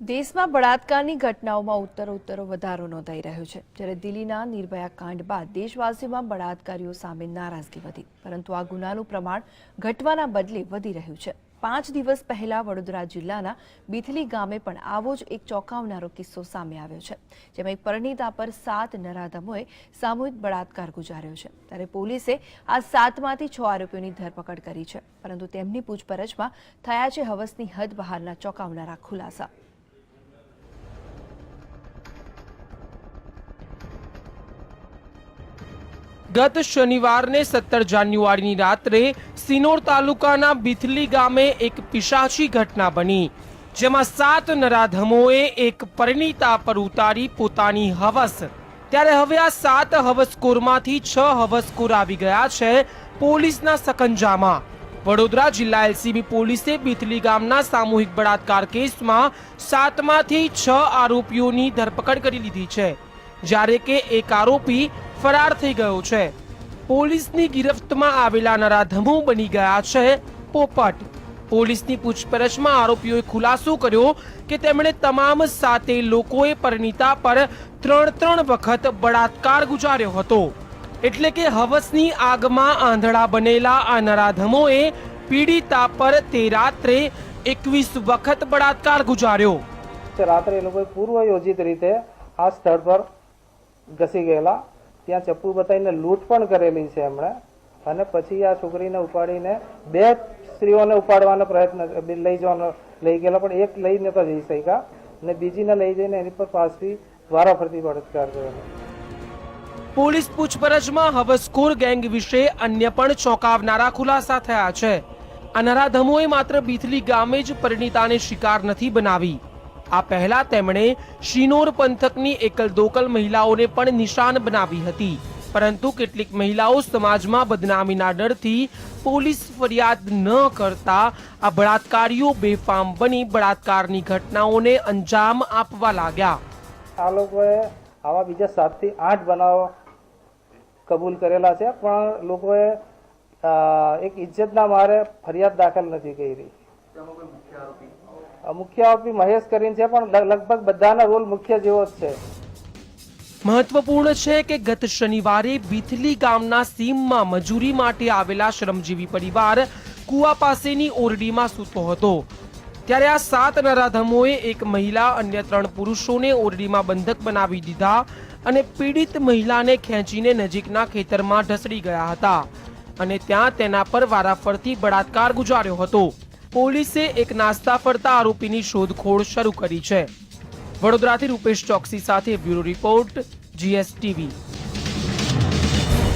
દેશમાં બળાત્કારની ઘટનાઓમાં ઉત્તરોત્તર વધારો નોંધાઈ રહ્યો છે। જ્યારે દિલ્હીના નિર્ભયા કાંડ બાદ દેશવાસીઓમાં બળાત્કારીઓ સામે નારાજગી વધી, પરંતુ આ ગુનાનું પ્રમાણ ઘટવાના બદલે વધી રહ્યું છે। 5 દિવસ પહેલા વડોદરા જિલ્લાના બીથલી ગામે પણ આવો જ એક ચોંકાવનારો કિસ્સો સામે આવ્યો છે, જેમાં એક પરિણીતા પર 7 નરાધમોએ સામૂહિક બળાત્કાર ગુજાર્યો છે। ત્યારે પોલીસે આ 7માંથી 6 આરોપીઓની ધરપકડ કરી છે, પરંતુ તેમની પૂછપરછમાં થયા છે હવસની હદ બહારના ચોંકાવનારા ખુલાસા। गत शनिवार ने 17 जान्युआरी रात्रे सिनोर तालुकाना बीथली गामे एक पिशाची घटना बनी, जेमां 7 नराधमोए एक परिणीता पर उतारी पोतानी हवस। त्यारे हवे आ 7 हवसखोरमांथी 6 हवसखोर आवी गया छे पोलीसना सकंजामां। वडोदरा जिल्ला एलसीबी पोलीसे बीथली गामना सामूहिक बलात्कार केसमां 7માંથી 6 आरोपीओनी धरपकड़ करी लीधी छे, ज्यारे के एक आरोपी फरार થઈ ગયો છે। પોલીસની ગિરફ્તમાં આવેલા નરાધમો બની ગયા છે પોપટ। પોલીસની પૂછપરછમાં આરોપીઓએ ખુલાસો કર્યો કે તેમણે તમામ 7 લોકોએ પરિણીતા પર 3 વખત બળાત્કાર ગુજાર્યો હતો। એટલે કે હવસની આગમાં આંધળા બનેલા આ નરાધમોએ પીડિતા પર તે રાત્રે 21 વખત બળાત્કાર ગુજાર્યો। રાત્રે એ લોકોએ પૂર્વ યોજિત રીતે આ સ્થળ પર ઘસી ગયેલા, ત્યાં ચપ્પુ બતાવીને લૂંટ પણ કરેલી છે એમણે, અને પછી આ છોકરીને ઉપાડીને 2 સ્ત્રીઓને ઉપાડવાનો પ્રયત્ન લઈ ગયેલા, પણ એક લઈ નતા જઈ શક્યા અને બીજીને લઈ જઈને એની પર પાછથી વારાફરતી બળાત્કાર કર્યો। પોલીસ પૂછપરછમાં હવસખોર ગેંગ વિશે અન્ય પણ ચોંકાવનારા ખુલાસા થયા છે। આ નરાધમોએ માત્ર બીથલી ગામે જ પરિણીતાને શિકાર નથી બનાવી, આ પહેલા તેમણે શિનોર પંથકની એકલ દોકલ મહિલાઓને પણ નિશાન બનાવી હતી, પરંતુ કેટલીક મહિલાઓ સમાજમાં બદનામીના ડરથી પોલીસ ફરિયાદ ન કરતા આ બળાત્કારીઓ બેફામ બની બળાત્કારની ઘટનાઓને અંજામ આપવા लाग्યા। આ લોકોએ આવા બીજા 7 થી 8 બનાવ કબૂલ કરેલા છે, પણ લોકોએ એક ઇજ્જતના મારે ફરિયાદ દાખલ નથી કરી। मुख्य आरोपी महेश करीन छे, पण लगभग बधाना रोल मुख्य जेवो ज छे। महत्वपूर्ण छे के गत शनिवारे बीथली गामना सीममां मजूरी माटे आवेला श्रमजीवी परिवार कुआ पासेनी ओरडीमां सूतो हतो, त्यारे आ 7 नराधमोए एक महिला अन्य 3 पुरुषोने ओरडीमां बंधक बनावी दीधा अने पीड़ित महिलाने खेंचीने नजीकना खेतरमां ढसड़ी गया हता अने त्यां तेना पर वाराफरती बलात्कार गुजार्यो हतो। પોલીસે એક નાસ્તા ફરતા આરોપીની શોધખોળ શરૂ કરી છે। વડોદરાથી રૂપેશ ચોકસી સાથે બ્યુરો રિપોર્ટ, GSTV।